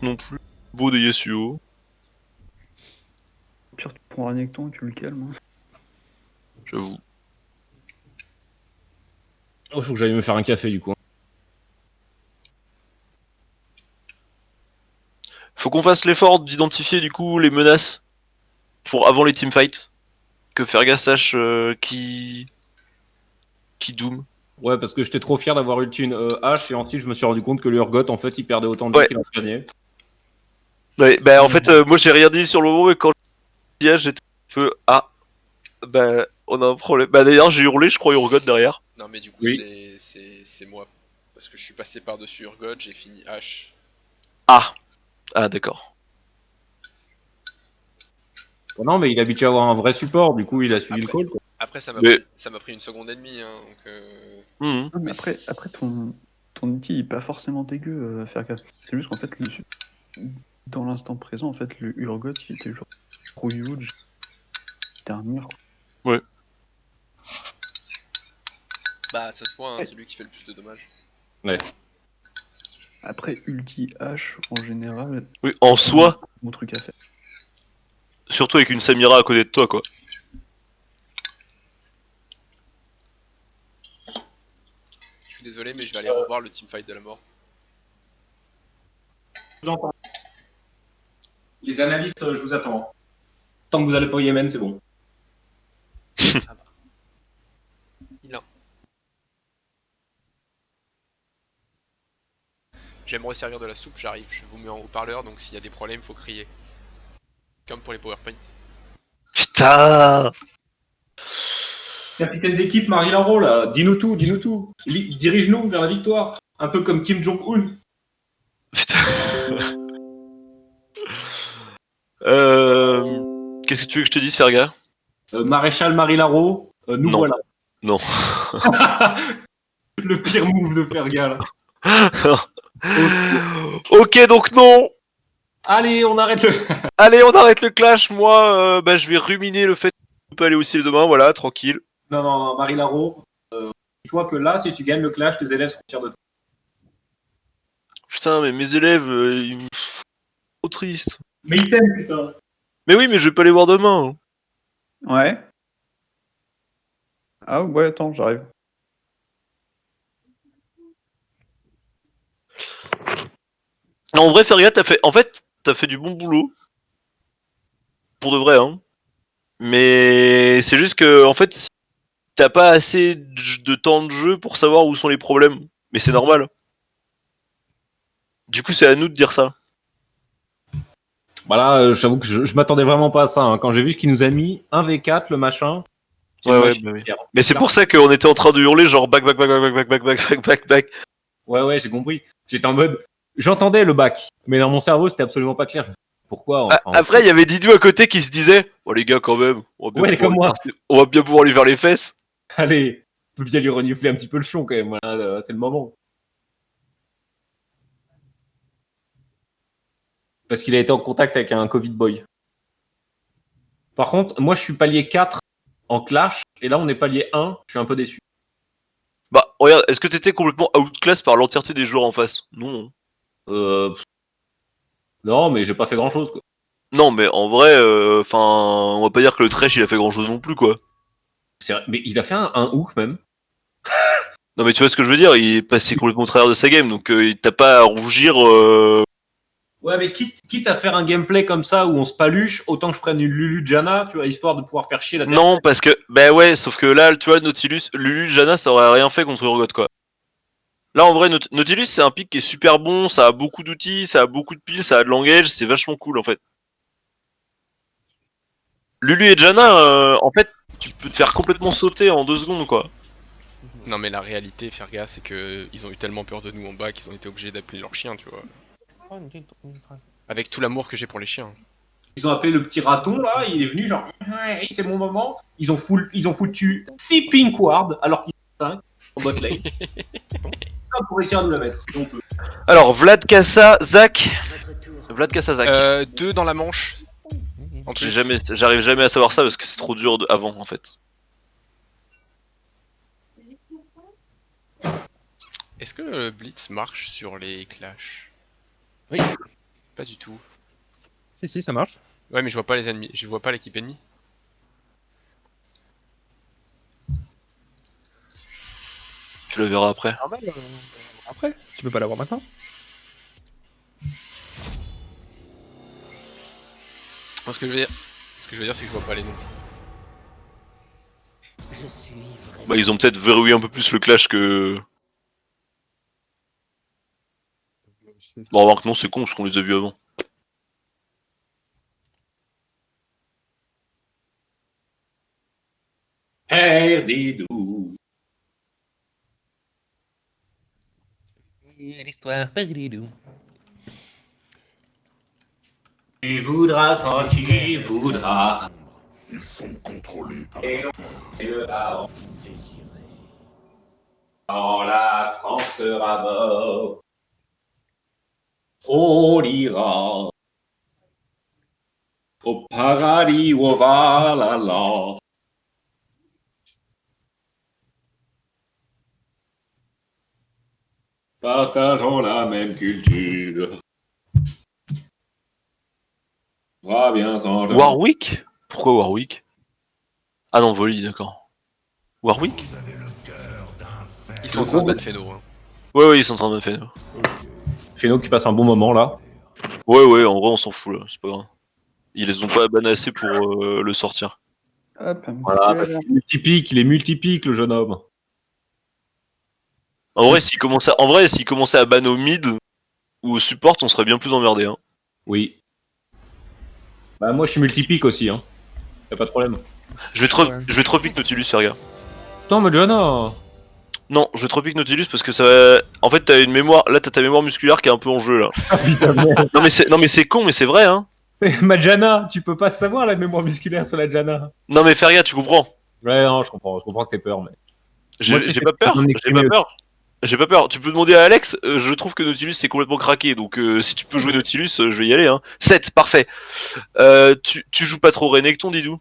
non plus beau des Yasuo. Au pire, tu prends un Renekton et tu le calmes. J'avoue. Oh, faut que j'aille me faire un café du coup. Faut qu'on fasse l'effort d'identifier du coup les menaces pour avant les teamfights. Que Ferga sache qui doom. Ouais, parce que j'étais trop fier d'avoir ulti une hache et ensuite je me suis rendu compte que le Urgot en fait il perdait autant de vie Ouais. qu'il en gagnait. Ouais, bah en fait, moi j'ai rien dit sur le moment et quand j'ai dit j'étais un peu bah on a un problème. Bah d'ailleurs j'ai hurlé, je crois Urgot derrière. Non, mais du coup, Oui. c'est moi. Parce que je suis passé par-dessus Urgot, j'ai fini H. Ah d'accord. Bon, non, mais il est habitué à avoir un vrai support, du coup il a suivi le call. Quoi. Après, ça m'a Mais pris une seconde et demie, hein, donc... mhm. Non, mais Mais après ton outil il est pas forcément dégueu, faire gaffe. C'est juste qu'en fait, dans l'instant présent, en fait, le Urgot il était genre trop huge. C'était un mur. Ouais. Bah, ça se voit, hein, c'est lui qui fait le plus de dommages. Ouais. Après, ulti H en général, Oui, en soi, mon truc à faire. surtout avec une Samira à côté de toi quoi. Je suis désolé, mais je vais aller revoir le teamfight de la mort. Les analystes, je vous attends. Tant que vous allez pas au Yémen, c'est bon. Ah bah. Il a. J'aimerais servir de la soupe, j'arrive. Je vous mets en haut-parleur, donc s'il y a des problèmes, faut crier. Comme pour les PowerPoint. Putain. Capitaine d'équipe Marie Laro, là, dis-nous tout, dis-nous tout. Dirige-nous vers la victoire. Un peu comme Kim Jong-un. Putain. Qu'est-ce que tu veux que je te dise, Ferga? Maréchal Marie Laro, nous Non. voilà. Non. Le pire move de Fergal. Ok, donc non. Allez, on arrête le. Allez, on arrête le clash. Moi, bah, je vais ruminer le fait qu'on peut aller aussi demain. Voilà, tranquille. Non, non, non, Marie Laro, dis-toi que là, si tu gagnes le clash, tes élèves seront fiers de toi. Putain, mais mes élèves, ils me font trop triste. Mais ils t'aiment, putain. Mais oui, mais je vais pas les voir demain. Ouais. Ah ouais, attends, j'arrive. En vrai, Ferga, t'as fait du bon boulot. Pour de vrai, hein. Mais c'est juste que, en fait, t'as pas assez de temps de jeu pour savoir où sont les problèmes. Mais c'est normal. Du coup, c'est à nous de dire ça. Voilà, j'avoue que je m'attendais vraiment pas à ça. Hein. Quand j'ai vu ce qu'il nous a mis, 1v4, le machin. C'est Ouais, une ouais, machine bah oui. de guerre. Mais c'est pour ça qu'on était en train de hurler genre back, back, back, back, back, back, back, back, back, back. Ouais, ouais, j'ai compris. J'étais en mode. J'entendais le bac, mais dans mon cerveau, c'était absolument pas clair. Pourquoi enfin, Après, il y avait Didou à côté qui se disait oh les gars, quand même, Ouais, comme moi. On va bien pouvoir lui faire les fesses. Allez, on peut bien lui renifler un petit peu le fion quand même. Voilà, c'est le moment. Parce qu'il a été en contact avec un Covid boy. Par contre, moi, je suis palier 4 en clash, et là, on est palier 1. Je suis un peu déçu. Bah, regarde, est-ce que t'étais complètement outclass par l'entièreté des joueurs en face? Non. Euh... Non, mais j'ai pas fait grand chose, quoi. Non, mais en vrai, enfin, on va pas dire que le Thresh il a fait grand chose non plus, quoi. Mais il a fait un hook même. Non, mais tu vois ce que je veux dire, il est passé complètement au travers de sa game, donc t'as pas à rougir. Ouais, mais quitte à faire un gameplay comme ça où on se paluche, autant que je prenne une Lulu Jana, tu vois, histoire de pouvoir faire chier la terre. Non, parce que, bah ouais, sauf que là, tu vois, Nautilus, Lulu, Jana, ça aurait rien fait contre Urgot, quoi. Là, en vrai, Nautilus, c'est un pick qui est super bon, ça a beaucoup d'outils, ça a beaucoup de piles, ça a de l'engage, c'est vachement cool, en fait. Lulu et Jana, en fait, tu peux te faire complètement sauter en 2 secondes, quoi. Non, mais la réalité, Ferga, c'est que ils ont eu tellement peur de nous en bas qu'ils ont été obligés d'appeler leurs chiens, tu vois. Avec tout l'amour que j'ai pour les chiens. Ils ont appelé le petit raton là, il est venu genre ouais, c'est mon moment. Ils ont foutu 6 pink wards alors qu'ils sont 5 en bot lane. Pour réussir à nous la mettre. Si on peut. Alors, Vlad Kassa, Zach. Vlad Kassa, Zach. 2 dans la manche. En plus. J'arrive jamais à savoir ça parce que c'est trop dur avant, en fait. Est-ce que le Blitz marche sur les clashs? Oui. Pas du tout. Si, ça marche. Ouais, mais je vois pas les ennemis. Je vois pas l'équipe ennemie. Tu la verras après. Normal, après, tu peux pas l'avoir maintenant. Moi, ce que je veux dire, c'est que je vois pas les noms. Bah, ils ont peut-être verrouillé un peu plus le clash que. Bon, remarque, non, c'est con parce qu'on les a vus avant. Perdidou. L'histoire Perdidou. Tu voudras quand tu voudras. Et le baron. Quand la France sera morte, on ira au paradis ou au Valhalla. Partageons la même culture. On va bien s'entendre. Warwick? Pourquoi Warwick? Ah non, Voli, d'accord. Warwick? Ils sont en train de ban Feno. Hein. Ouais, ils sont en train de faire. Feno qui passe un bon moment là. Ouais, en vrai, on s'en fout là, c'est pas grave. Ils les ont pas ban assez pour le sortir. Hop, Voilà, Il est multipique, le jeune homme. En vrai, s'ils commençaient à ban au mid ou au support, on serait bien plus emmerdé. Hein. Oui. Bah moi je suis multipique aussi, hein. Y'a pas de problème. Je vais trop pique Nautilus, les gars. Putain, Majana. Non, je vais trop pique Nautilus parce que ça va. En fait, t'as une mémoire. Là, t'as ta mémoire musculaire qui est un peu en jeu là. Ah putain, merde. Non, mais c'est con, mais c'est vrai, hein. Majana, tu peux pas savoir la mémoire musculaire sur la Jana. Non, mais Feria, tu comprends. Ouais, non, je comprends que t'aies peur, mais. Moi, J'ai pas peur. J'ai pas peur. Tu peux demander à Alex. Je trouve que Nautilus c'est complètement craqué. Donc si tu peux jouer Nautilus, je vais y aller. Hein. 7, parfait. Tu joues pas trop Renekton, Didou?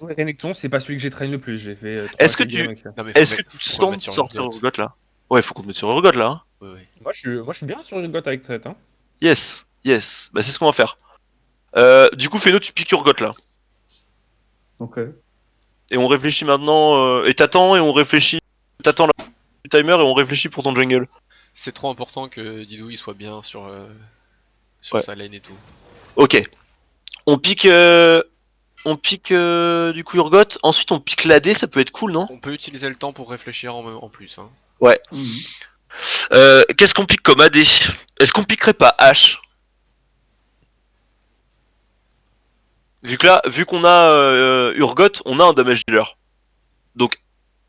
Renekton, c'est pas celui que j'ai traîné le plus. J'ai fait. Est-ce que tu, Non, mais est-ce que tu faut qu'on le sens mette sur sortir Urgot. Urgot là? Ouais, faut qu'on te mette sur Urgot là. Hein. Ouais. Moi, je suis bien sur Urgot avec traite. Hein. Yes. Bah c'est ce qu'on va faire. Du coup, Feno, tu piques Urgot là. Ok. Et on réfléchit maintenant. Et t'attends et on réfléchit. T'attends le timer et on réfléchit pour ton jungle. C'est trop important que Didou il soit bien sur Ouais. sa lane et tout. Ok. On pique. Du coup Urgot. Ensuite, on pique l'AD. Ça peut être cool, non? On peut utiliser le temps pour réfléchir en plus. Hein. Ouais. Mhm. Qu'est-ce qu'on pique comme AD? Est-ce qu'on piquerait pas H? Vu qu'on a Urgot, on a un damage dealer. Donc,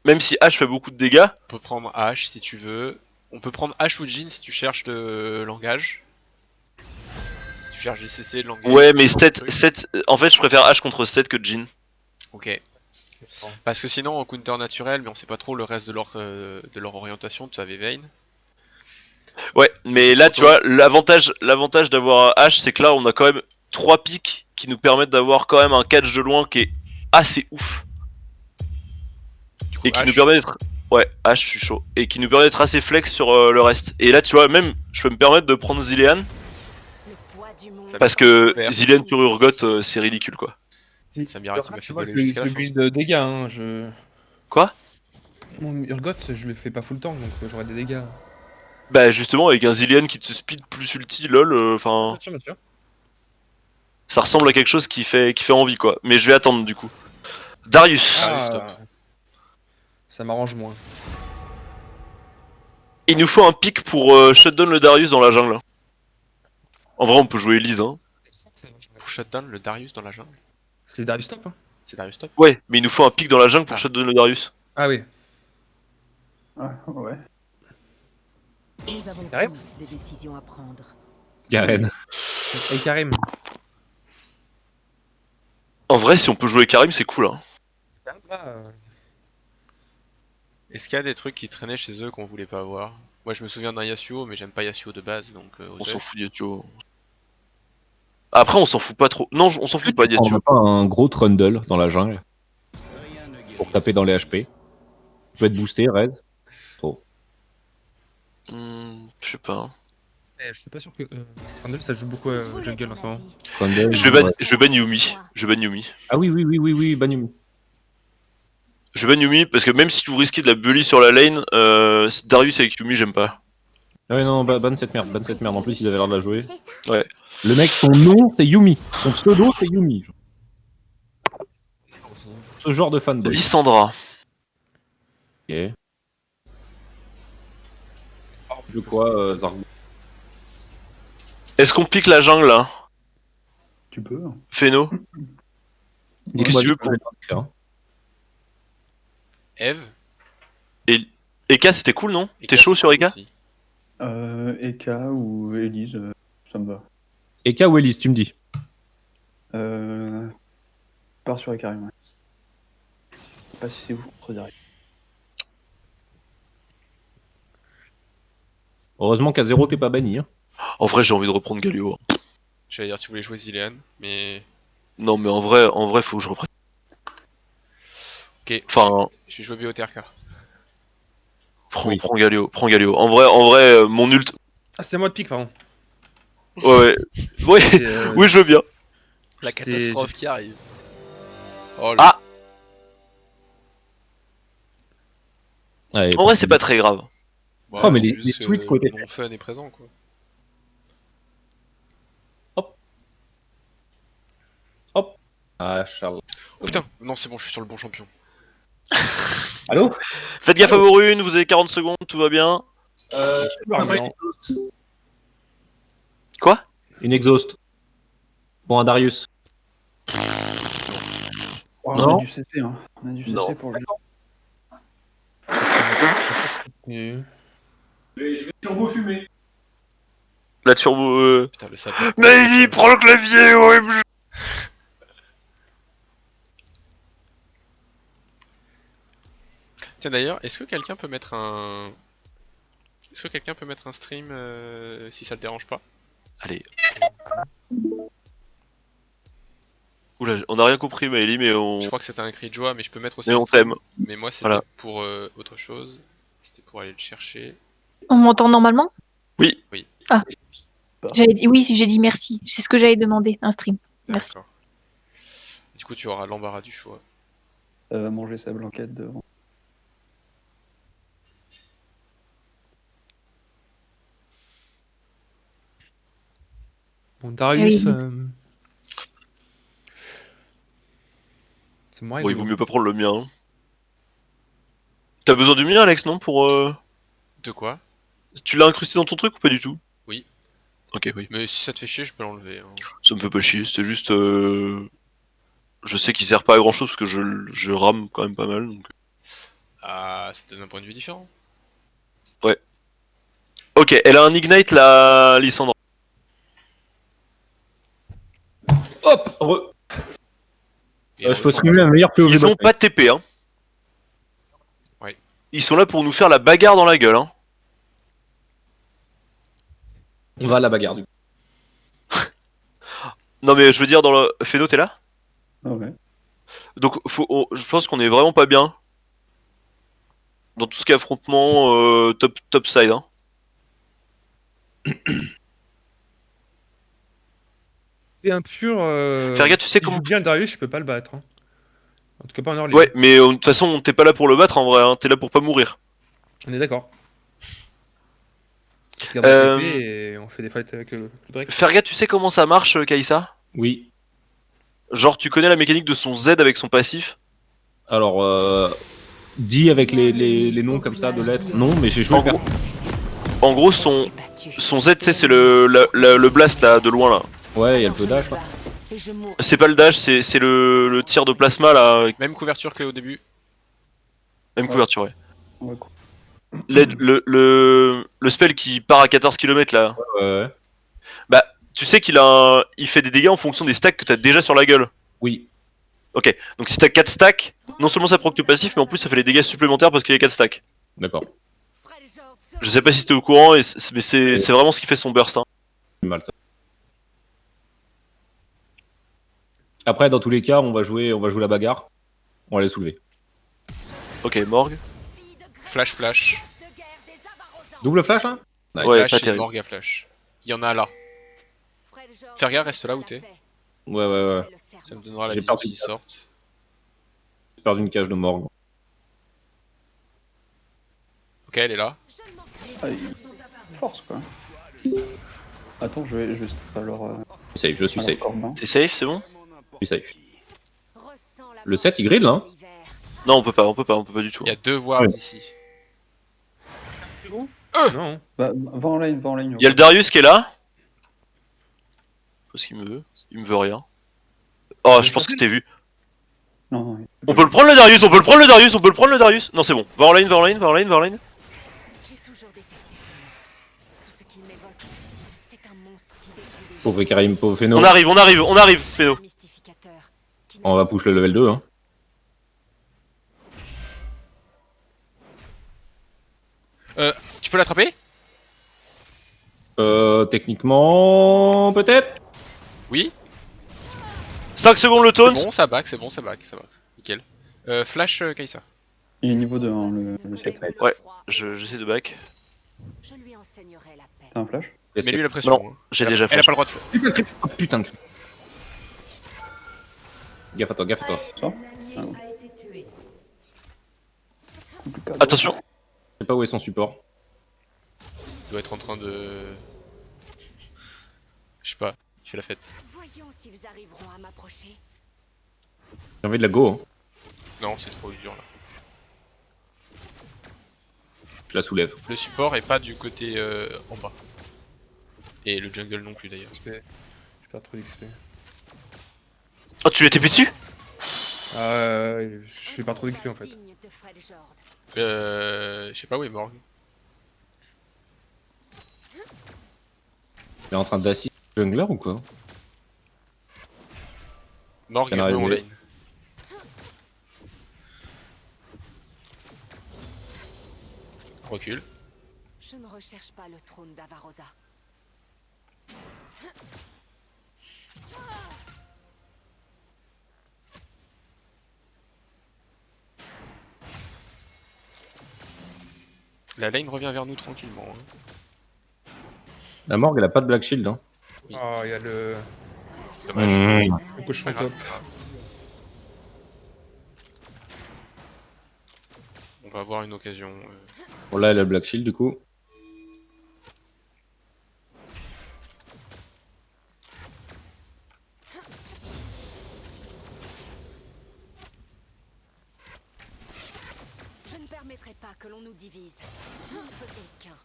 même si H fait beaucoup de dégâts, On peut prendre H si tu veux. On peut prendre H ou Jin si tu cherches le langage. Si tu cherches JCC, le langage. ouais, mais 7, en fait, je préfère H contre 7 que Jin. Ok. Parce que sinon, en counter naturel, mais on sait pas trop le reste de leur orientation, tu savais Vayne. Ouais, mais là, tu vois, l'avantage d'avoir H, c'est que là, on a quand même 3 pics qui nous permettent d'avoir quand même un catch de loin qui est assez ouf. Du coup, Et qui H, nous permet d'être. Ouais, H, je suis chaud. Et qui nous permet d'être assez flex sur le reste. Et là, tu vois, même, je peux me permettre de prendre Zilean. Parce que Vert. Zilean sur Urgot, c'est ridicule, quoi. Samira qui m'a fait Moi, voler je jusqu'à la le fin. build de dégâts. Hein. Quoi? Mon Urgot, je le fais pas full temps, donc j'aurai des dégâts. Bah, justement, avec un Zilean qui te speed plus ulti, lol, enfin. Bien sûr. Ça ressemble à quelque chose qui fait envie, quoi. Mais je vais attendre, du coup. Darius. Darius, top. Ça m'arrange moins. Il nous faut un pick pour shutdown le Darius dans la jungle. En vrai, on peut jouer Elise, hein. Pour shutdown le Darius dans la jungle. C'est Darius top. Hein. C'est Darius top. Ouais, mais il nous faut un pick dans la jungle pour Ah. shutdown le Darius. Ah oui. Ah, ouais. Nous avons Karim tous des décisions à prendre. Garen. Et Karim. En vrai, si on peut jouer Karim, c'est cool, hein. Est-ce qu'il y a des trucs qui traînaient chez eux qu'on voulait pas avoir? Moi je me souviens d'un Yasuo, mais j'aime pas Yasuo de base, donc On s'en fout d'Yatio. Après, on s'en fout pas trop. Non, on s'en fout pas On d'Yatio. n'a pas un gros trundle dans la jungle pour taper dans les HP. Tu peux être boosté, raid. Je sais pas. Je suis pas sûr que Trundle ça joue beaucoup à jungle en ce moment. Trundle, Je vais ban Yumi. Je ban Yumi. Ah oui, Banyumi. Je ban Yumi parce que même si vous risquez de la bully sur la lane, Darius avec Yumi, j'aime pas. Ah ouais, non, ban cette merde, ban cette merde. En plus, il avait l'air de la jouer. Ouais. Le mec, son nom, c'est Yumi. Son pseudo, c'est Yumi. Ce genre de fanboy. Lissandra. Ok. De quoi, Zargo? Est-ce qu'on pique la jungle là? Tu peux. Phéno. Qu'est-ce que tu veux pour... Eve. Eka c'était cool non? Eka, T'es chaud c'est sur cool Eka? aussi. Eka ou Elise, ça me va. Eka ou Elise, tu me dis? Pars sur Eka, ouais. Je sais pas si c'est vous contre direct. Heureusement qu'à 0 t'es pas banni. Hein. En vrai j'ai envie de reprendre Galio. J'allais dire tu voulais jouer Zilean, mais... Non mais en vrai faut que je reprenne. Ok, Enfin, je vais jouer BOTRK. prends Galio, prends Galio. En vrai, mon ult... Ah, c'est moi de pique, pardon. Ouais. Oui, oui je veux bien. La J'étais- catastrophe qui arrive. Oh, Ah. Allez, En vrai c'est pas très grave. Bah, Oh, mais c'est les juste que tweets côté- le non-fun est présent, quoi. Ah, Charles. Oh putain, non c'est bon, je suis sur le bon champion. Allô? Faites gaffe à vos runes, vous avez 40 secondes, tout va bien. Quoi? Une exhaust. Pour un Darius. Oh, Non. on a du CC, hein. On a du CC Non. pour le jeu. Et- Je vais turbo fumer. La turbo... Putain, le sapin. Navy, prends le clavier, OMG. Tiens d'ailleurs, est-ce que quelqu'un peut mettre un... Est-ce que quelqu'un peut mettre un stream si ça le dérange pas? Allez. Oula, on a rien compris Maëlie, mais on... Je crois que c'était un cri de joie, mais je peux mettre aussi Mais un on stream. t'aime. Mais moi c'était Voilà. pour autre chose. C'était pour aller le chercher. On m'entend normalement? Oui. Oui, j'ai dit merci. C'est ce que j'avais demandé, un stream. Merci. D'accord. Du coup tu auras l'embarras du choix. Manger sa blanquette devant. Bon, Darius. Oui. C'est moi. Bon, il vaut mieux pas prendre le mien. Hein. T'as besoin du mien, Alex, non? Pour... De quoi? Tu l'as incrusté dans ton truc ou pas du tout? Oui. Ok, oui. Mais si ça te fait chier, je peux l'enlever. Hein. Ça me fait pas chier, c'était juste... Je sais qu'il sert pas à grand chose parce que je rame quand même pas mal, donc... Ah, ça te donne un point de vue différent. Ok, elle a un Ignite, la Lysandra. Hop! Et Je peux streamer la meilleure POV. Ils ont pas de TP, hein. Ouais. Ils sont là pour nous faire la bagarre dans la gueule, hein. On va à la bagarre, du coup. Non mais je veux dire, dans le... Phéno, t'es là? Ah ouais. Donc je pense qu'on est vraiment pas bien. Dans tout ce qui est affrontement top side, hein. C'est un pur. Fergat, tu sais si comment... joue bien le Darius, je peux pas le battre. Hein. En tout cas, pas en early. Ouais, mais de toute façon, t'es pas là pour le battre en vrai, hein. T'es là pour pas mourir. On est d'accord. On garde Euh, la TP et on fait des fights avec le Drake. Fergat, tu sais comment ça marche, Kaïsa? Oui. Genre, tu connais la mécanique de son Z avec son passif? Alors, dis avec les noms comme ça de lettres. Non, mais j'ai joué. En gros, son Z, tu sais, c'est le blast là, de loin là. Ouais, il y a le peu dash là. C'est pas le dash, c'est le tir de plasma là. Même couverture qu'au début. Même couverture, ouais. Ouais, quoi. Le spell qui part à 14 km là. Ouais. Bah, tu sais il fait des dégâts en fonction des stacks que t'as déjà sur la gueule. Oui. Ok, donc si t'as 4 stacks, non seulement ça proc le passif, mais en plus ça fait les dégâts supplémentaires parce qu'il y a 4 stacks. D'accord. Je sais pas si t'es au courant, mais c'est vraiment ce qui fait son burst. Hein. C'est mal ça. Après, dans tous les cas, on va jouer la bagarre. On va les soulever. Ok, Morgue. Flash. Double flash là? Ouais, Flash pas et terrible. Morgue à flash. Il y en a là. Ferga, reste là où t'es. Ouais. Ça me donnera la J'ai vision perdu s'ils ça. sortent. J'ai perdu une cage de morgue. Ok, elle est là. Ah, il force quoi. Attends, je vais alors. Je suis safe. Corbin. T'es safe, c'est bon? Je suis safe. Le 7 il grille là hein. Non, on peut pas du tout. Il y a 2 wards Ouais. ici. Non. Va en lane, va en lane. Il y a le Darius qui est là. Parce qu'il me veut. Il me veut rien. Oh, je pense que t'es vu. Non, On peut le prendre le Darius, on peut le prendre. Non, c'est bon. Va en lane. J'ai toujours détesté ce nom. Tout ce qu'il m'évoque, c'est un monstre qui détruit des Pauvre Karim, pauvre Feno. On arrive, Féno. mystificateur qui On va push le level 2 hein. Tu peux l'attraper? Techniquement peut-être. Oui. 5 secondes le C'est taunt. bon, ça back, ça back. Nickel. Flash Kai'Sa. il est niveau 2 hein, le 7. Ouais. J'essaie de back. Je lui enseignerai la paix. T'as un flash? Mais lui la pression. Non, hein. j'ai Elle a- déjà Elle a flash. pas le droit de faire. Oh, putain de. Gaffe à toi. Attention. Je sais pas où est son support. Il doit être en train de. Je sais pas, il fait la fête. Voyons s'ils arriveront à m'approcher. J'ai envie de la go hein. Non, c'est trop dur là. Je la soulève. Le support est pas du côté en bas. Et le jungle non plus d'ailleurs. J'ai pas trop d'XP. Oh, tu lui as TP dessus? Je fais pas trop d'XP en fait. Digne de Freljord. Je sais pas où est Morg. Il est en train d'assister jungler ou quoi? Morg Ça est n'arrive en pas. lane. Recule. Je ne recherche pas le trône d'Avarosa. La lane revient vers nous tranquillement. Hein. La morgue elle a pas de black shield hein. Oui. Oh, il y a le Dommage. le cochon Pas grave. top. On va avoir une occasion. Bon là elle a black shield du coup. Je ne permettrai pas que l'on nous divise. Nous ne faisons qu'un.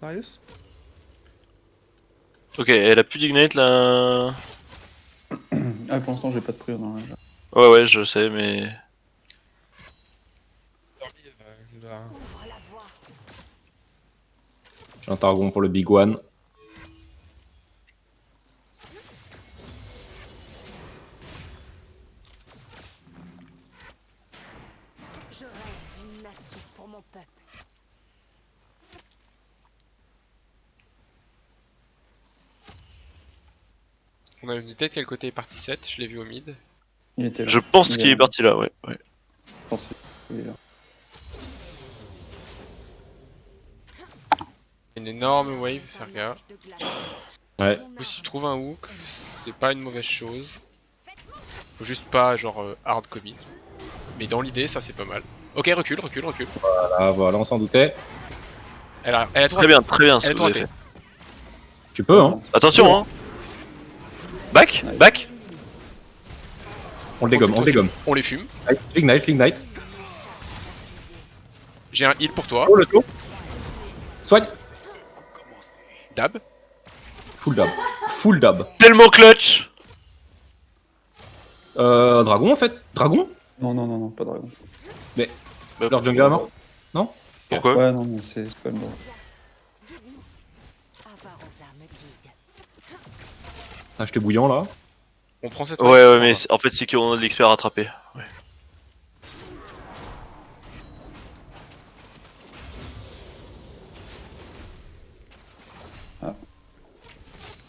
Darius? Ok, elle a plus d'ignite là. Ah, pour l'instant, j'ai pas de prière dans la. Ouais, je sais, mais. Ouvre la voie. J'ai un targon pour le big one. Je rêve d'une nation pour mon peuple. On a une tête quel côté est parti 7, je l'ai vu au mid. Il était là. Je pense Il qu'il est parti là, ouais. Je pense qu'il est là. Une énorme wave, faire gaffe. De glace. Ouais. Du coup, si tu trouves un hook, c'est pas une mauvaise chose. Faut juste pas genre hard commit. Mais dans l'idée, ça c'est pas mal. Ok, recule. Voilà, on s'en doutait. Elle a tout Très bien ce Elle que est vous avez tentée. fait. Tu peux hein. Attention, hein. Back. On le dégomme. On les fume. Ignite. J'ai un heal pour toi. Oh le tour. Soigne. Dab. Full dab. Tellement clutch. Dragon en fait. Dragon. Non, pas de dragon. Leur jungler à mort. Pourquoi? Ouais, non, c'est pas le bon. Guide-nous. Avarosa me guide. Ah j'étais bouillant là. On prend cette Ouais, mais en fait, c'est qu'on a de l'XP à rattraper. Ouais.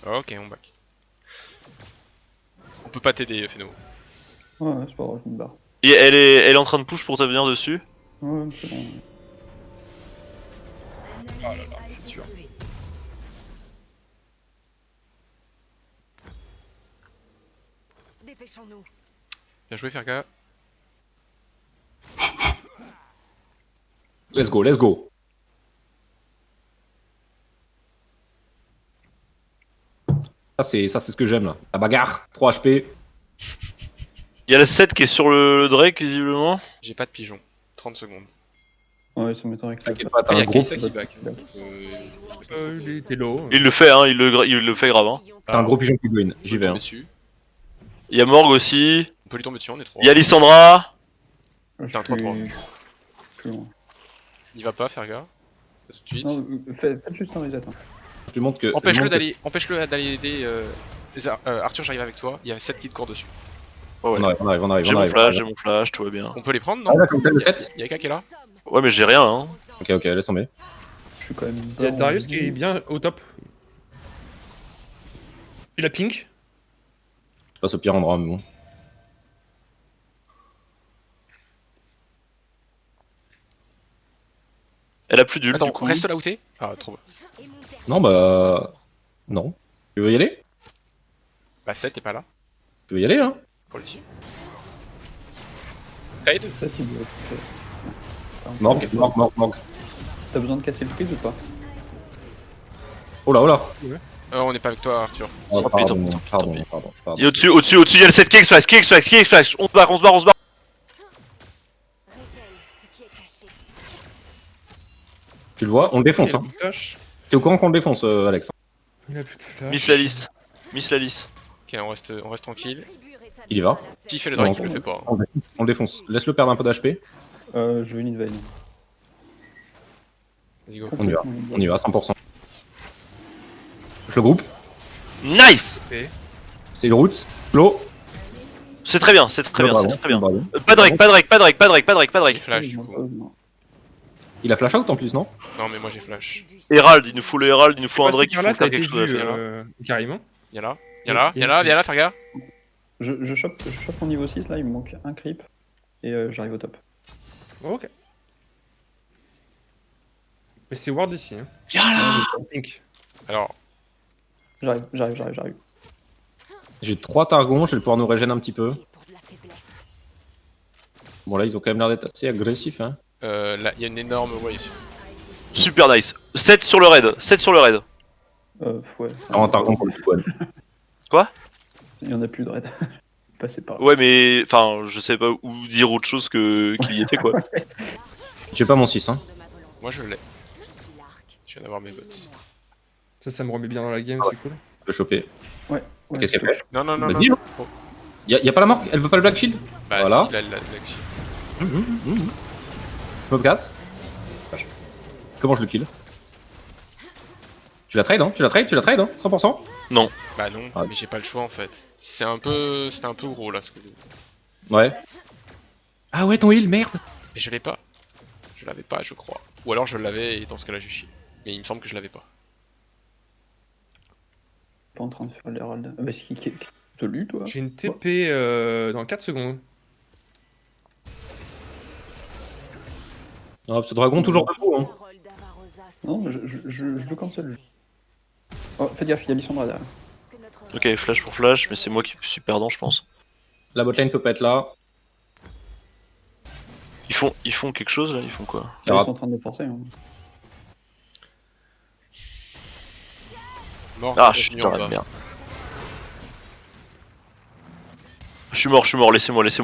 Ok, on back. peut pas t'aider, Feno. Ouais, c'est pas grave, je me barre. Et elle est en train de push pour te venir dessus. Ouais, c'est bon. Oh là là, c'est dur. Dépêchons-nous. Bien joué, Ferga. Let's go, let's go. Ça c'est ce que j'aime là. La bagarre, 3 HP. Il y a la 7 qui est sur le Drake visiblement. J'ai pas de pigeon. 30 secondes. Ouais, ça m'étonnerait que ça T'inquiète pas, Après, t'as y un a gros, Kaisa qui back. Il était low. Il le fait, hein, il le fait grave. Hein. t'as un gros pigeon qui green. J'y vais. Hein. Dessus. Il y a Morgue aussi. On peut lui tomber dessus, on est 3. Il y a Lissandra. Je T'as un suis 3-3. plus loin. Il va pas, Ferga. Tout de suite. Non, faites juste un reset. Hein. Je te montre que. Empêche-le je te d'aller aider. Arthur, j'arrive avec toi. Il y a 7 qui te courent dessus. Ouais, ouais. montre- On arrive, on arrive, J'ai on mon arrive. flash, tout va bien. On peut les prendre, Ah, non là, comme ça, le 7. Y'a qui est là. Ouais, mais j'ai rien. Hein. Ok, laisse tomber. Je suis quand même. Il y a bas en Darius qui vie. est bien au top. Il a pink. Je passe au pire endroit, mais bon. Elle a plus d'ult Attends, du coup. reste là où t'es. Ah, trop bon. Non, bah. Non. Tu veux y aller? Bah, 7 t'es pas là. Tu veux y aller, hein? Pour l'ici. Ça, il doit être- Morgue. T'as besoin de casser le freeze ou pas? Oh là, oh là. On est pas avec toi, Arthur. Oh, Tant pis, tant pis, pardon. Il est au-dessus, il y a le 7 qui X-Flash, on se barre. Révèle ce qui est caché. Tu le vois? On le défonce, Il a hein. plus de flash. T'es au courant qu'on le défonce, Alex? Il a plus de flash. Miss la lisse. Ok, on reste tranquille. Il y va. S'il fait le drake, Non, il le fait pas. On le défonce. Laisse-le perdre un peu d'HP. Je vais une veille. Vas-y, go. On y va, 100%. Je le groupe. Nice. C'est le route. Slow. C'est très bien, c'est très bien. Bravo. Pas de Drake. J'ai flash du coup. Il a flash out en plus, non? Non, mais moi j'ai flash. Herald, il nous faut le Herald, il nous faut un Drake, il là, faut faire t'as été quelque chose. vu, faire. carrément. Y'a là, viens là, Ferga. Je chope mon niveau 6 là, il me manque un creep. Et j'arrive au top. Ok. Mais c'est ward ici. Hein. Viens là. Pink. Alors, J'arrive. J'ai 3 targons, je vais pouvoir nous régénérer un petit peu. Pour de la faiblesse. Bon là, ils ont quand même l'air d'être assez agressifs, hein. là, y'a une énorme wave. Super nice. 7 sur le raid. Ouais. Un targon pour le coup. Quoi? Il y en a plus de raid. Passez par là. Ouais, mais enfin, je sais pas où dire autre chose que qu'il y était quoi. J'ai pas mon 6, hein. De ma volonté. Moi je l'ai. Je suis l'arc. Je viens d'avoir mes bots. Ça me remet bien dans la game, c'est cool. Je peux choper. Ouais, Qu'est-ce qu'elle fait? Non. Vas-y, hein. Oh. Y'a pas la mort? Elle veut pas le Black Shield? Bah, Voilà. si, là, la shield. Je me casse. Comment je le kill? Tu la trade, hein? 100%? Bah non, Ah. mais j'ai pas le choix en fait. C'était un peu gros là ce que Ouais. Ah ouais, ton heal, merde! Et je l'ai pas. Je l'avais pas, je crois. Ou alors je l'avais et dans ce cas-là j'ai chié. Mais il me semble que je l'avais pas. Pas en train de faire l'Herald. Ah bah si, je l'ai toi. J'ai une TP dans 4 secondes. Ah, ce dragon toujours debout, hein. Parole d'Avarosa Non, je le cancel. Oh, fais gaffe, il y a Lissandra derrière. que notre Ok, flash pour flash, mais c'est moi qui suis perdant, je pense. La botlane peut pas être là. Ils font quelque chose là, ils font quoi? Ils sont en train de me forcer. Hein. Mort, Ah, revenu je suis en dans la bas. merde. Je suis mort, laissez-moi. les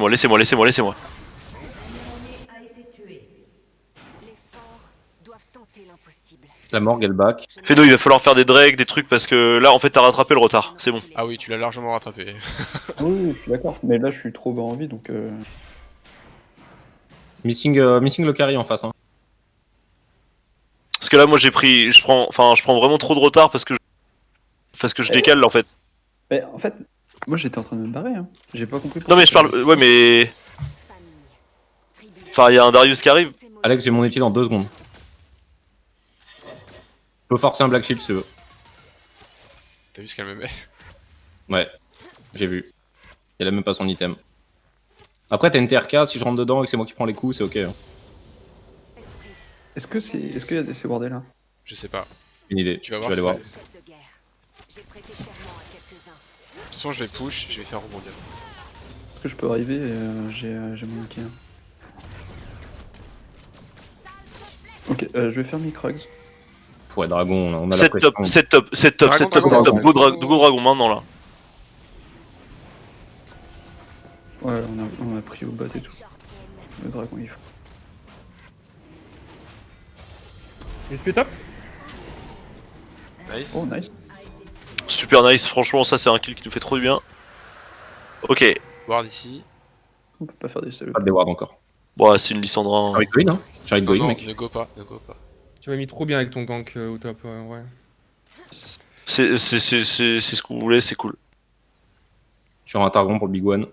forts doivent tenter l'impossible. La morgue, elle back. Fedo, il va falloir faire des drakes, des trucs parce que là en fait t'as rattrapé le retard, c'est bon. Ah oui, tu l'as largement rattrapé. Oui, je suis d'accord. Mais là, je suis trop bas en vie donc. Missing le carry en face, hein. Parce que là moi je prends vraiment trop de retard parce que je décale là en fait. Mais en fait, moi j'étais en train de me barrer. Hein. J'ai pas compris. Non mais je parle, ouais mais, Famille. Tribu. enfin il y a un Darius qui arrive. Ces mots- Alex, j'ai mon ulti dans 2 secondes. Je peux forcer un Black Shield si tu veux. T'as vu ce qu'elle me met? Ouais, j'ai vu. Il a même pas son item. Après, t'as une TRK, si je rentre dedans et que c'est moi qui prends les coups, c'est ok. Hein. Esprit, Est-ce qu'il y a ces bordels là? Je sais pas. Une idée, Tu vas je voir, vais aller tu voir. vas- chef de guerre. J'ai prêté serment à quelques-uns. De toute façon, je vais push, je vais faire rebondir. Est-ce que je peux arriver et j'ai mon outil là. Ok, je vais faire mes Krugs. Ouais, dragon, on a la Set pression. top, set top, set top, Dragon, set top, dragon, set top. dragon. Go dragon maintenant là. Ouais, on a pris au bot et tout. Le dragon il faut. SP top. Nice. Oh nice. Super nice, franchement ça c'est un kill qui nous fait trop du bien. Ok, Ward ici. On peut pas faire des saluts. Pas de déward encore. bon c'est une Lissandra. J'ai envie de going, hein. J'ai envie de Non, going, non, mec. ne go pas, ne go pas. Tu m'as mis trop bien avec ton gank au top, ouais. C'est ce que vous voulez, c'est cool. Sur un Targon pour le big one.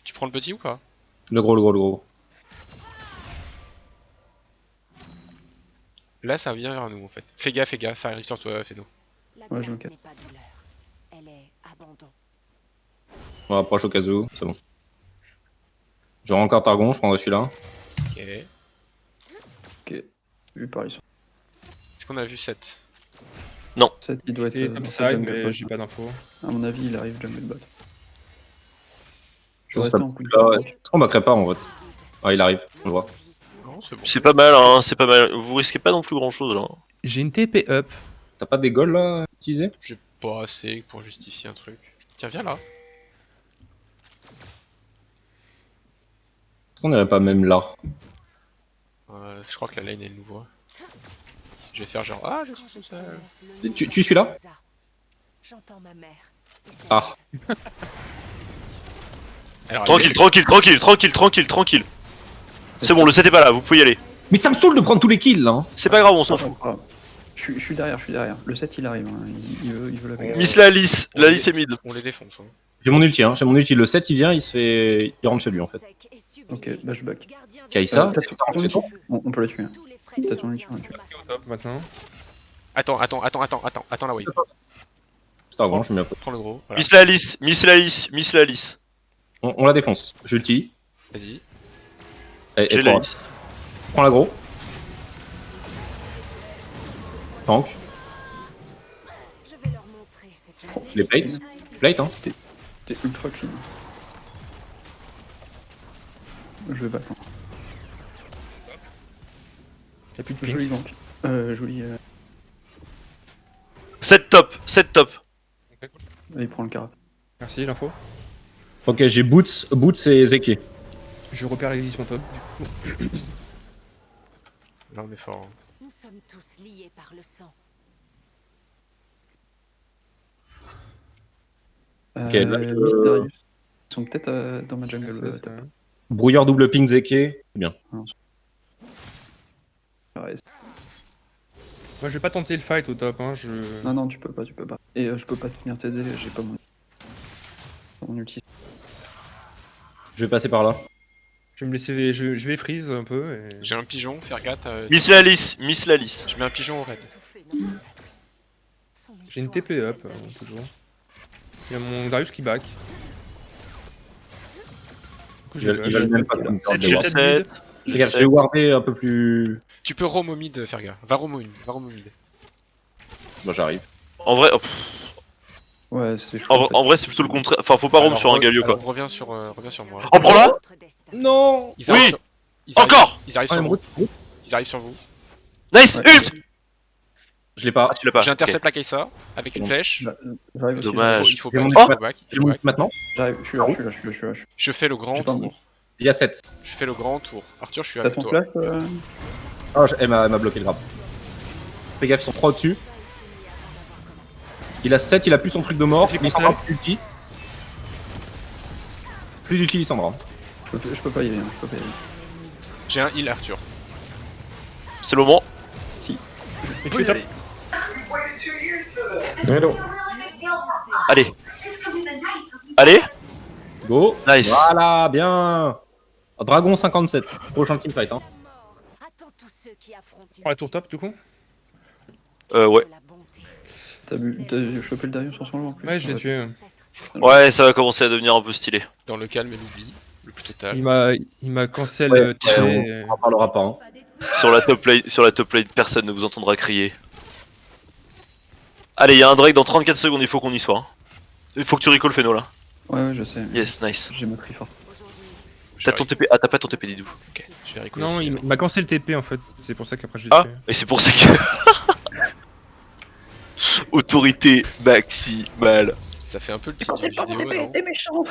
Tu prends le petit ou pas? Le gros. Là, ça vient vers nous en fait. Fais gaffe, ça arrive sur toi, fais-nous. La Ouais, je glace me calme. n'est pas douleur. Elle est abandon. On rapproche au cas où, c'est bon. J'aurai encore Targon, je prendrai celui-là. Ok. Est-ce Vu par ici. qu'on a vu 7? 7 il doit être. T'es dans top sa side, jungle mais bot. j'ai pas d'infos. À mon avis, il arrive jungle bot. Je Ça, vais rester en coup de là, pied. est-ce qu'on backerait pas en fait? Ah, il arrive, on le voit. Non, c'est bon. C'est pas mal, hein, c'est pas mal. Vous risquez pas non plus grand chose là. J'ai une TP up. T'as pas des goals là à utiliser? J'ai pas assez pour justifier un truc. Tiens, viens là. Est-ce qu'on irait pas même là? Je crois que la lane elle nous voit. Je vais faire genre ah je suis tout seul. Tu suis là? J'entends ma mère. et sa Ah. rêve. Alors, Tranquille. C'est bon, le 7 est pas là, vous pouvez y aller. Mais ça me saoule de prendre tous les kills là. Hein. C'est pas grave, on s'en fout. Je suis derrière. Le 7 il arrive. Hein. Il veut la payer. Miss la Alice est mid. on les défonce. Hein. J'ai mon ulti, hein. J'ai mon ulti. Le 7 il vient, il rentre chez lui en fait. Sec et sublime. Ok, bah je back. Gardien de Kaïsa, feu. t'as ton ulti On peut la tuer. Hein. Tous les frais de T'as ton sortir ulti, sont hein, ma Au top maintenant. Attends la wave. C'est Targon, je mets un peu. Prends le gros. Voilà. Miss la Alice. On la défonce. J'ulti. Vas-y. Et J'ai la 3. Alice. Prends l'agro. Tank. Je vais leur montrer ce qu'est Je les plate. Plate, hein. T'es ultra clean. Je vais back. Hein. Y'a plus de ping. Joli gank. Joli. 7 top. Il prend le carap. Merci l'info. Ok, j'ai Boots et Zeke. Je repère l'existence top. Là on est fort. Hein. Nous sommes tous liés par le sang. Ok, là, je- Miss Darius. Ils sont peut-être dans ma jungle. SS, top. ouais. Brouilleur double ping Zeke. C'est bien. Ouais, Moi je vais pas tenter le fight au top, hein. non, tu peux pas. Et je peux pas tenir TD, j'ai pas mon ulti. Je vais passer par là. Je vais me laisser. Je vais freeze un peu. Et... J'ai un pigeon, faire gaffe. Miss la Alice. Je mets un pigeon au raid. Tout fait notre rêve. Son J'ai une histoire TP up, reste à toujours. Il y a mon Darius qui back. Du coup, Ils veulent même pas me faire Sept, des j'ai wards. sept. 7. Les gars, je vais warder un peu plus. Tu peux roam au mid, faire gaffe. Va roam au mid. Bon, j'arrive. En vrai, Ouais, c'est chaud. en vrai c'est plutôt le contraire. Enfin, faut pas roam Alors, sur un Galio quoi. Reviens sur moi. Oh, prends là. notre destin. Non. Ils arrivent Oui. sur- ils arrivent- Encore. Ils arrivent Ah, sur mais vous. route. Ils arrivent sur vous. Nice, Ouais. ult. Je l'ai pas. Ah, tu l'as pas. J'intercepte la Kaisa avec une Bon. flèche. J'arrive aussi. Dommage. Il faut J'ai mon back. ulti. J'ai mon ulti maintenant. J'arrive, je suis là. Je fais le grand J'ai pas tour. mon- Il y a 7. Je fais le grand tour. Arthur, je suis T'as avec ton toi. flash Ah, elle m'a bloqué le grab. Fais gaffe, ils sont 3 au-dessus. Il a 7, il a plus son truc de mort. J'ai Lissandra, cristal. plus d'ulti. Plus d'ulti, Lissandra. je peux pas y aller. J'ai un heal, Arthur. C'est le moment. Et tu es top. Allez. Go. Nice. Voilà, bien. Dragon 57. Prochain teamfight. Hein. Attends tous ceux qui affrontent une Prends la tour top du coup. Ouais. de la bonté. T'as chopé le Darius sur son lot en plus. Ouais, je l'ai tué. Ouais, ça va commencer à devenir un peu stylé. Dans le calme et l'oubli, le plus total. Il m'a cancel Ouais, TP. on en parlera pas. Hein. Sur la top lane, personne ne vous entendra crier. Allez, il y a un Drake dans 34 secondes, il faut qu'on y soit. Hein. Il faut que tu recall Feno là. Ouais, je sais. Yes, nice. J'ai ma cri fort. Je T'as vais ton TP. Ah, t'as pas ton TP, Didou. Ok. Je vais recall Non, aussi. il m'a cancel TP en fait. C'est pour ça qu'après je l'ai Ah, tué. et c'est pour ça que. Autorité maximale. Ça fait un peu le titre d'une vidéo, non? T'es méchant.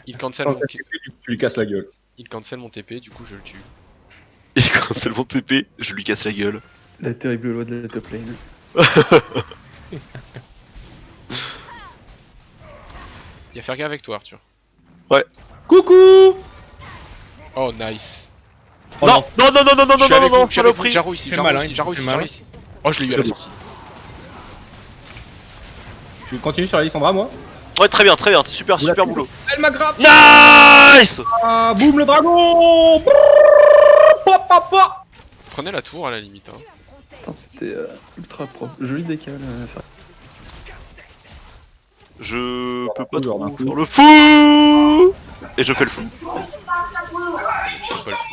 Il cancel Quand mon... t'as TP, tu lui casses la gueule. il cancel mon TP, du coup je le tue. Et quand c'est mon TP, je lui casse la gueule. La terrible loi de la top lane. Il y a Ferga avec toi, Arthur. Coucou. Oh, nice. Oh non, non, non, non, non, non, Je suis non, avec non, vous, je suis avec vous. saloperie. Jaro ici, Fais Jaro malin, ici, Jaro ici, fais Jaro malin. ici. Oh, je l'ai eu à la sortie. Tu continues sur la Lissandra, moi? Ouais, très bien, super, Vous la super tuez. boulot. Elle m'aggrappe. Nice. Ah, boum le dragon. Pop, pop, pop. Prenez la tour à la limite. Hein. Attends, c'était ultra propre. Joli décal. Je peux pas Toujours trop d'un coup. faire le fou. Et je fais le fou. Je sais pas le foot.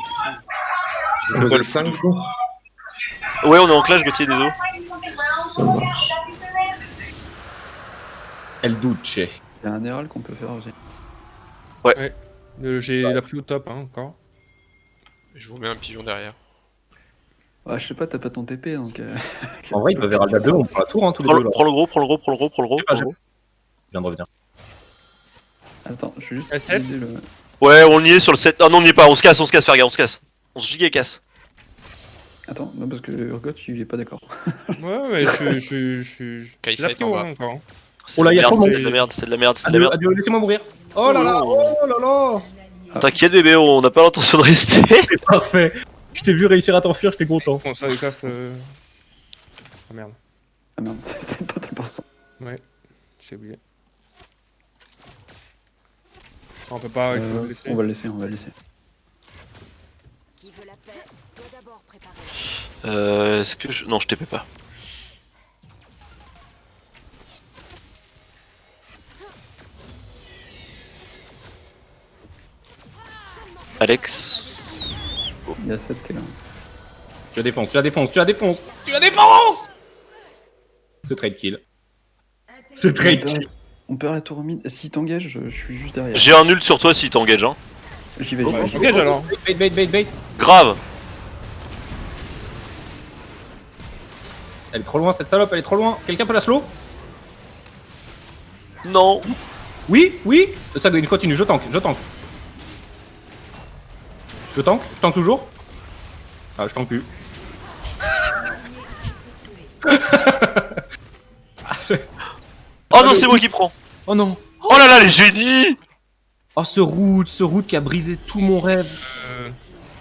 Je fais le fou. Ouais, on est en clash, Gauthier, désolé. Elle doute. Il y a un Herald qu'on peut faire aussi. J'ai la pris au top hein, encore. Je vous mets un pigeon derrière. Ah, je sais pas, t'as pas ton TP donc. En vrai, ils peuvent Herald à 2, on prend la tour, hein, tous les Prends deux. le Là. prends le gros, prends le gros, prends le gros, prends le gros. Ah, je viens de revenir. Attends, je suis juste. S7. utiliser le... Ouais, on y est sur le 7. Ah non, on y est pas, on se casse, Ferga, on se casse. On se giga casse. Attends, non, parce que Urgot, il est pas d'accord. Ouais, je Kai'Sa la est pris en au bas. haut encore. Hein. C'est Oh là, de y a la trop merde, de c'est de la merde, c'est de la merde, c'est de la Adieu, merde. adieu, laissez-moi mourir. Oh là là, oh là là. T'inquiète, bébé, on n'a pas l'intention de rester. Parfait. Je t'ai vu réussir à t'enfuir, j'étais content. Bon, ça casse le. Ah merde, Ah merde, c'est pas très important. j'ai oublié. On peut pas le laisser. On va le laisser, on va le laisser. Qui veut la paix doit d'abord préparer. Est-ce que je. Non, je TP pas. Alex. Il y a 7 qui est là. Tu la défonces, tu la défonces, tu la défonces. Tu la défonces. Ce trade kill. Ce trade kill. On perd la tour mid. S'il t'engage, je suis juste derrière. J'ai un ult sur toi si t'engages, hein. J'y vais, Oh, j'y vais. oh, j'y vais. Engage alors. Bait, bait, bait, bait. Grave. Elle est trop loin, cette salope, elle est trop loin. Quelqu'un peut la slow? Non. Oui, oui. Ça continue, je tank, je tank. Je tank toujours. Ah, je tank plus. Oh non, c'est moi qui prends. Oh non. Oh là là, les génies. Oh, ce route qui a brisé tout mon rêve.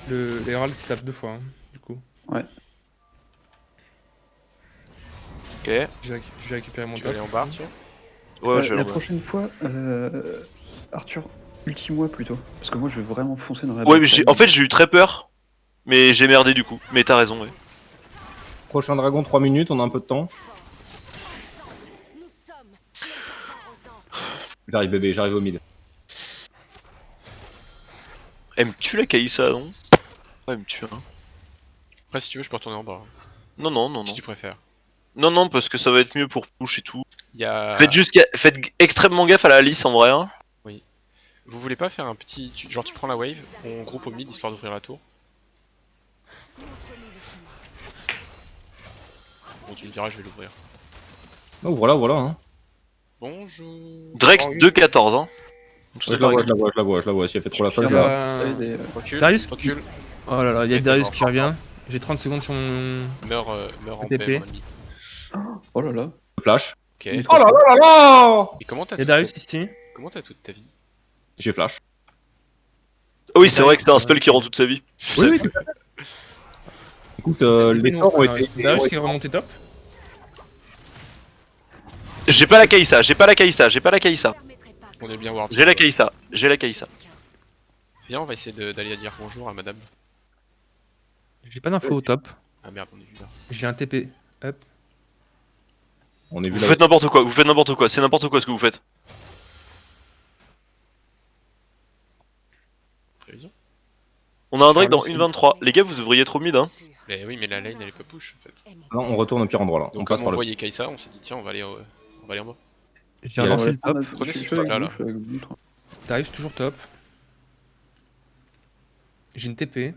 L'Herald qui tape 2 fois, hein, du coup. Ok. J'ai récupéré mon Tu vas top. aller en bas, Arthur. Ouais, je vais La l'envoyer. prochaine fois, Arthur, ultime-moi plutôt. Parce que moi, je vais vraiment foncer dans la. Ouais, mais en fait, j'ai eu très peur. Mais j'ai merdé du coup. Mais t'as raison, ouais. Prochain dragon, 3 minutes, on a un peu de temps. Nous sommes les arrosants. J'arrive bébé, j'arrive au mid. Elle me tue la Kaïsa, non? Ouais, elle me tue, hein. Après, si tu veux, je peux retourner en bas. Non, non, non, non. Si tu préfères. Non, non, parce que ça va être mieux pour push et tout. Il y a... Faites extrêmement gaffe à la Alice en vrai, hein. Vous voulez pas faire un petit... Genre, tu prends la wave, on groupe au mid, histoire d'ouvrir la tour. Montre-nous le chemin. Bon, tu me diras, je vais l'ouvrir. Oh, voilà, voilà. Hein. Bonjour. Drake 2-14, hein. Je la vois. Si elle fait trop la folle, Il je y la... a... Recule, Darius recule. Oh là là, il y a Ok, Darius d'accord. qui revient. J'ai 30 secondes sur mon. Meurs en TP. paix, mon ami. Oh là là. Flash. Ok. Oh là là là là. Et comment t'as Il y a Darius ici. toute ta vie? J'ai flash. Oh oui, c'est vrai que c'était un spell qui rend toute sa vie. Oui, oui, tout à fait. Écoute, les sorts ont été... Darius qui est remonté top. J'ai pas la Kaïsa, j'ai pas la Kaïsa. Permettrai pas que On est bien ward. J'ai la Kaïsa. Viens, on va essayer d'aller dire bonjour à madame. J'ai pas d'info au top. Ah merde, on est vu là. J'ai un TP. Hop. On est vu Vous là. faites n'importe quoi, c'est n'importe quoi ce que vous faites. Prévision. On a un Drake Ah, dans mais 1.23. Les gars, vous ouvriez trop mid, hein. Mais oui, mais la lane elle est pas push en fait. Non, on retourne au pire endroit là. Donc on comme passe on par le. voyait Kaisa, on s'est dit tiens, on va aller en bas. J'ai Il a relancé le top. Prenez Je ce suis avec truc-là, vous, là. je suis avec vous. Darius toujours top. J'ai une TP.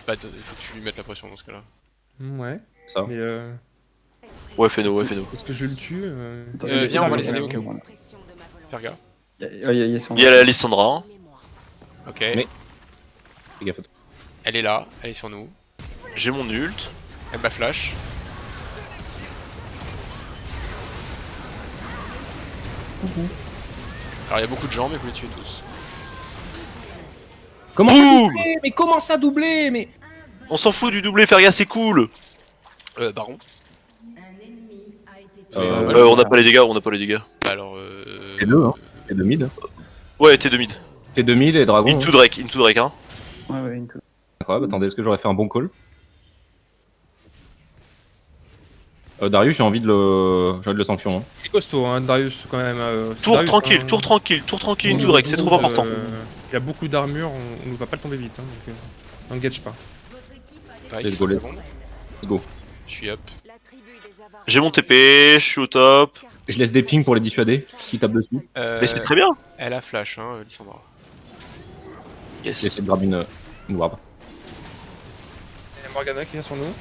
Bah, il faut que tu lui mettes la pression dans ce cas-là. Ouais. Ça. Mais Ouais, fais-nous, ouais, fais-nous. est-ce que je le tue Attends, viens, on va les il y a- aider au cas où. voilà. Faire gaffe. Il y a son- Il y a la Lissandra. Hein. Ok. Mais- Fais gaffe. Elle est là, elle est sur nous. J'ai mon ult. Elle m'a flash. Alors il y a beaucoup de gens, mais vous les tuez tous. Comment ça Boum doubler? Mais comment ça doubler? Mais. On s'en fout du doublé, Ferga, c'est cool. Baron. On n'a pas les dégâts, on n'a pas les dégâts. Bah alors Et deux, hein. Et deux mid. Ouais, T2 mid. T'es 2000 et dragon. Into Drake, hein. Ouais, ouais, une Incroyable, attendez, est-ce que j'aurais fait un bon call? Darius, j'ai envie de le sanction. Hein. il est costaud, hein, Darius quand même. Tour Darius, tranquille, hein. tour tranquille, Into Drake, c'est trop important. Il a beaucoup d'armure, on ne va pas le tomber vite. Hein, donc, n'engage pas. Drake, Let's 5 go, secondes. Let's go. Je suis up. J'ai mon TP, je suis au top. Je laisse des pings pour les dissuader, qui tapent dessus. Mais c'est très bien. Elle a flash, hein, Lissandra. Yes. J'essaie de grab une ward. Il y a Morgana qui vient sur nous.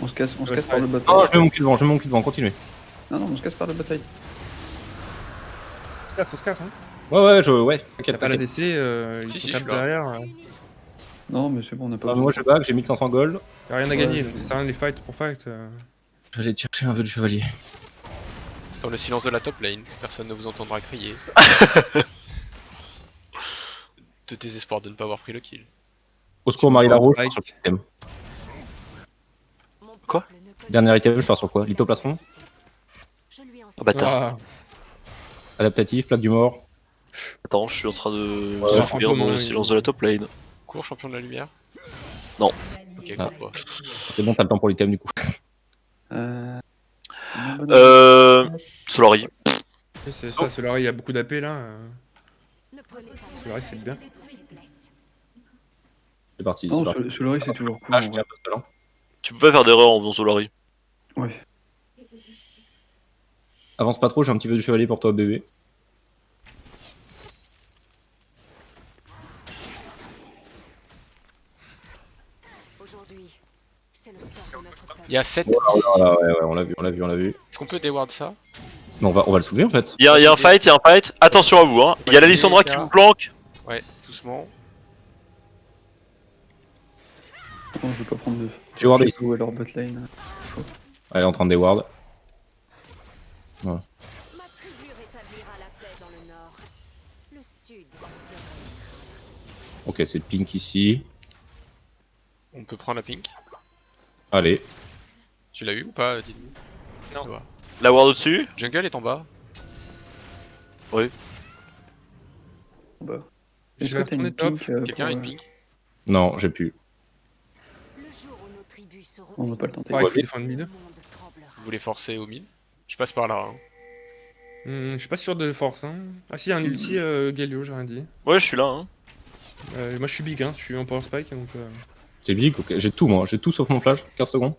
On se casse Ouais, par le Oh, bataille. je mets mon cul devant, continuez. Non, on se casse par la bataille. On se casse, hein. Ouais, T'as t'inquiète, pas la t'inquiète. DC, il Si, faut si, taper je suis là. derrière. Non, mais c'est bon, on n'a pas Moi je back, j'ai 1500 gold. Y'a rien à gagner, donc ça sert à rien de les fight pour fight. Je vais aller chercher un vœu de chevalier. Dans le silence de la top lane, personne ne vous entendra crier. De désespoir de ne pas avoir pris le kill. Au secours, Marie Larouche, Spike. sur le item. Quoi? Dernier item, je pars sur quoi? Lithoplastron? Ah, bâtard. Adaptatif, plaque du mort. Attends, je suis en train de Ouais, faire fantôme, le hein, silence de la top lane. Cours, champion de la lumière. Non. Ok, Ah. cours pas. C'est bon, t'as le temps pour l'item du coup. Solari. C'est ça, Solari, il y a beaucoup d'AP là. Solari, c'est bien. C'est parti. Non, c'est parti. Solari, c'est toujours cool. Ah, en je vrai. tiens un peu de talent. Tu peux pas faire d'erreur en faisant Solari. Ouais. Avance pas trop, j'ai un petit vœu de chevalier pour toi, bébé. Aujourd'hui, c'est le sort de notre peuple. Il y a 7 Ouais, ici. ouais, on l'a vu. Est-ce qu'on peut déward ça? Non, on va le soulever en fait. Il y a un fight, Attention à vous, hein. Il y a la Lissandra qui vous planque. Ouais, doucement. Non, je vais pas prendre de. J'ai wardé ici. Ou alors botlane. Elle est en train de déward. Ma tribu rétablira la paix dans le nord. Le sud. Ok, c'est pink ici. On peut prendre la pink. Allez. Tu l'as eu ou pas, dis-nous? Non. Ça va. La ward au-dessus. Jungle est en bas. Bah. Je Est-ce vais que t'as une retourner top. pink Quelqu'un a pour, une pink? Non, j'ai plus. Le jour où nos tribus seront On va pas le tenter. Ouais, il Ouais, faut défendre le mid. monde tremblera. Vous voulez forcer au mid? Je passe par là. Hein. Je suis pas sûr de force. Hein. Ah si, il y a un ulti Galio, j'ai rien dit. Ouais, je suis là, hein. Moi je suis big, hein. Je suis en power spike donc. J'ai big, ok. J'ai tout moi, j'ai tout sauf mon flash. 15 secondes.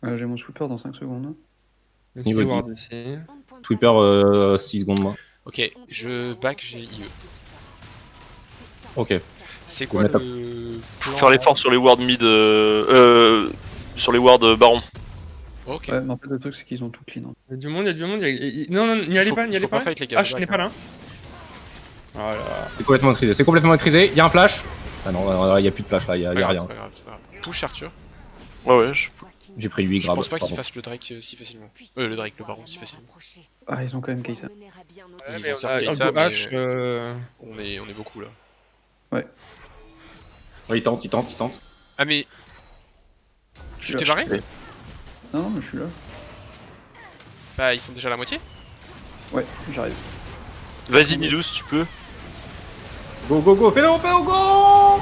J'ai mon sweeper dans 5 secondes. Niveau C'est de- ward ici. On ne pointe Sweeper pas 6 secondes moi. Ok, je back, j'ai IE. Ok. C'est Faut quoi mettre le Faut plan? faire l'effort sur les wards mid. Sur les wards baron. Ok. Ouais, mais en fait, le truc, c'est qu'ils ont tout clean. Il y a du monde. Non, n'y allez Faut- pas, n'y allez faut pas. pas fight, les gars, Ah, je je n'ai back, pas là. Voilà. C'est complètement maîtrisé. Y a un flash. Ah non, y a plus de flash là, y a C'est pas rien. grave, c'est pas grave, c'est pas grave. Push Arthur. Ouais, J'ai pris 8 Je grabs. pense pas qu'il pardon. fasse le Drake si facilement. Le Drake, le baron si facilement. Ah, ils ont quand même Kaisa. Ouais, Ils mais ont on certes a Kaisa, Urgo mais H. On est beaucoup là. Ouais, il tente. Ah mais... Tu t'es barré? Non, non, mais je suis là. Bah ils sont déjà à la moitié. Ouais, j'arrive. Vas-y, Nidus, tu peux. Go, fais-le, go!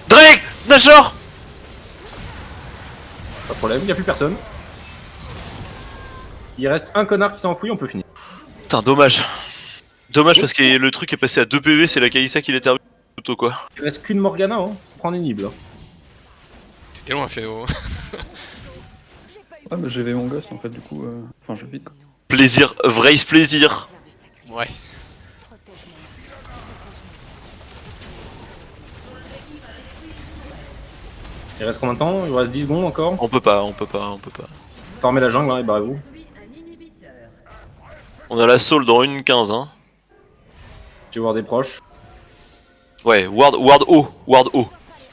Drake! Nashor! Pas de problème, y a plus personne. Il reste un connard qui s'enfuit, on peut finir. Putain, dommage. Dommage parce que le truc est passé à 2 PV, c'est la Kalissa qui l'a terminé auto quoi. Il reste qu'une Morgana, hein. Prends des nibbles. T'étais loin, Féno. Ouais, mais j'avais mon ghost en fait, du coup. Enfin, je vide. Plaisir, vrai plaisir. Ouais. Il reste combien de temps? Il vous reste 10 secondes encore. On peut pas, on peut pas, on peut pas. Formez la jungle, hein, et barrez-vous. On a la soul dans 1:15 hein. Je vais voir des proches. Ouais, ward haut.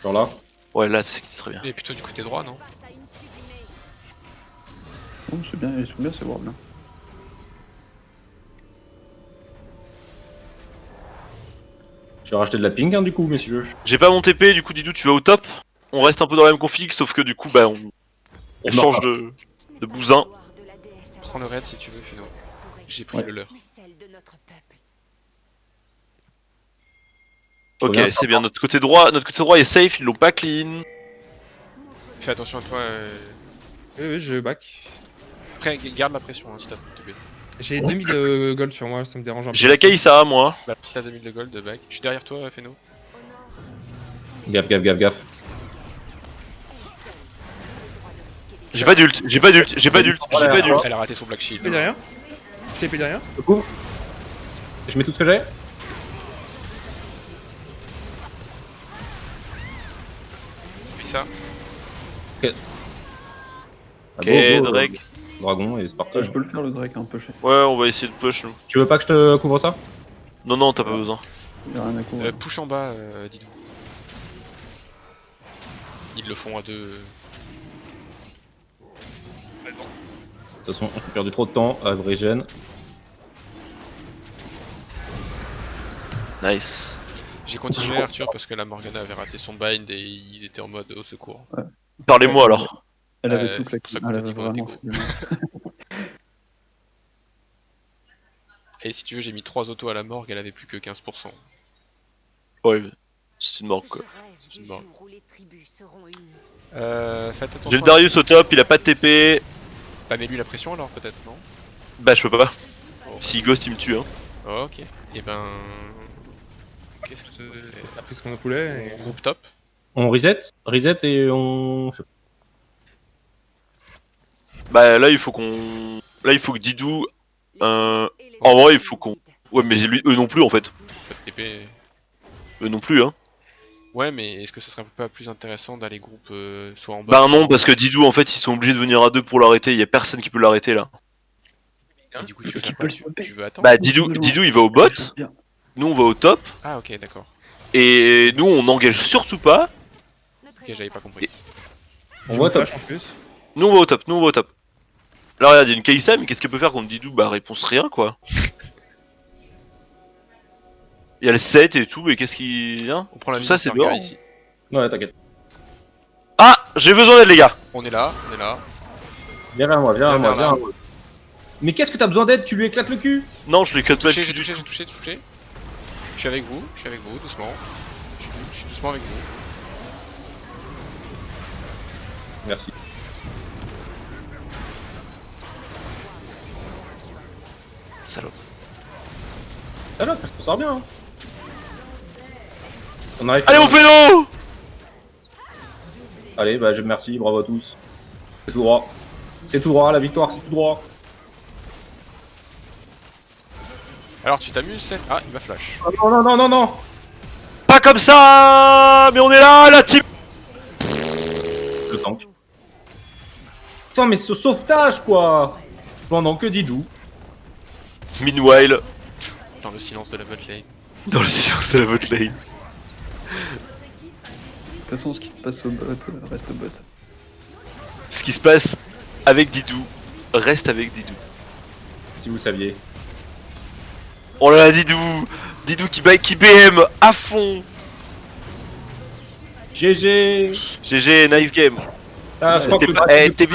Genre là. Ouais, là c'est ce qui serait bien. Et plutôt du côté droit, non? Oh, c'est bien, ils sont bien ces wards là. Je vais racheter de la ping, hein, du coup, messieurs. J'ai pas mon TP, du coup Didou tu vas au top. On reste un peu dans la même config, sauf que du coup bah on change de bousin. Prends le raid si tu veux, Féno. J'ai pris le leur. Ok, Bien. c'est bien. Notre côté droit est safe, ils l'ont pas clean. Fais attention à toi. Oui, je back. Après, garde la pression hein, si t'as TP. J'ai 2000 de gold sur moi, ça me dérange un peu. J'ai la Kalissa moi. Bah, si t'as 2000 de gold, back. Je suis derrière toi, Féno. Gaffe, gaffe, gaffe, gaffe. J'ai pas d'ult. Elle a raté son black Je shield. TP derrière. Je TP derrière. Je couvre. Je mets tout ce que j'ai. Fais ça. Ok, Go, go, Drake. Dragon et Spartan. Je peux le faire le Drake un peu cher. Ouais, on va essayer de push nous. Tu veux pas que je te couvre ça? Non, t'as pas besoin. Y'a rien à couvrir. Push en bas, Didou. Ils le font à deux. De toute façon, on a perdu trop de temps à vrai gêne. Nice. J'ai continué Arthur parce que la Morgana avait raté son bind et il était en mode au secours. Parlez-moi alors. Elle avait tout c'est claqué. pour ça qu'on Elle t'a avait dit qu'on était vraiment. go. Et si tu veux, j'ai mis 3 autos à la morgue, elle avait plus que 15%. Ouais, c'est une mort quoi. C'est une mort. Faites attention. J'ai le Darius au top, il a pas de TP. Bah, mets lui la pression alors, peut-être, non? Bah je peux pas. Oh. Si Ghost il me tue hein. Oh, ok. Et ben. Qu'est-ce que. T'as pris ce qu'on a poulet. Groupe top. On reset et on... je sais Bah là il faut qu'on. Là il faut que Didou. En vrai il faut qu'on. Ouais mais eux non plus en fait. Pas de TP. Eux non plus hein. Ouais, mais est-ce que ce serait pas plus intéressant d'aller groupe soit en bas? Bah non parce que Didou en fait ils sont obligés de venir à deux pour l'arrêter, il y a personne qui peut l'arrêter là. Et du coup, tu veux, Qui faire peut quoi? le Tu veux attendre? Bah Didou il va au bot, nous on va au top, Ah, ok, d'accord. et nous on n'engage surtout pas, Ok, j'avais pas compris. On voit top. En plus. nous on va au top, Là regarde, il y a une Kalissa, mais qu'est-ce qu'elle peut faire contre Didou? Bah réponse rien quoi. Il y a le 7 et tout, mais qu'est-ce qui vient? On prend la Tout ça, mise en c'est Fergar mort. ici. Ouais, t'inquiète. Ah, j'ai besoin d'aide les gars. On est là, on est là. Viens vers moi, viens vers moi, Viens viens là. vers moi. Mais qu'est-ce que t'as besoin d'aide? Tu lui éclates le cul? Non, je les cut pas. J'ai touché. Je suis avec vous, doucement. Je suis doucement avec vous. Merci. Salope. Salope, ça sort bien. Hein. On arrive. Allez, on fait l'eau. Allez, bah merci, bravo à tous. C'est tout droit. C'est tout droit, la victoire, c'est tout droit. Alors, tu t'amuses, c'est... Ah, il m'a flash. Oh, non. Pas comme ça. Mais on est là, la team. Le tank. Putain, mais ce sauvetage, quoi. Pendant que Didou. Meanwhile, Dans le silence de la bot lane. dans le silence de la bot lane. De toute façon, ce qui se passe au bot reste au bot. Ce qui se passe avec Didou reste avec Didou. Si vous saviez. Oh là là, Didou qui BM à fond. GG. GG, nice game. Ah, je crois T'es que pas- le- t'es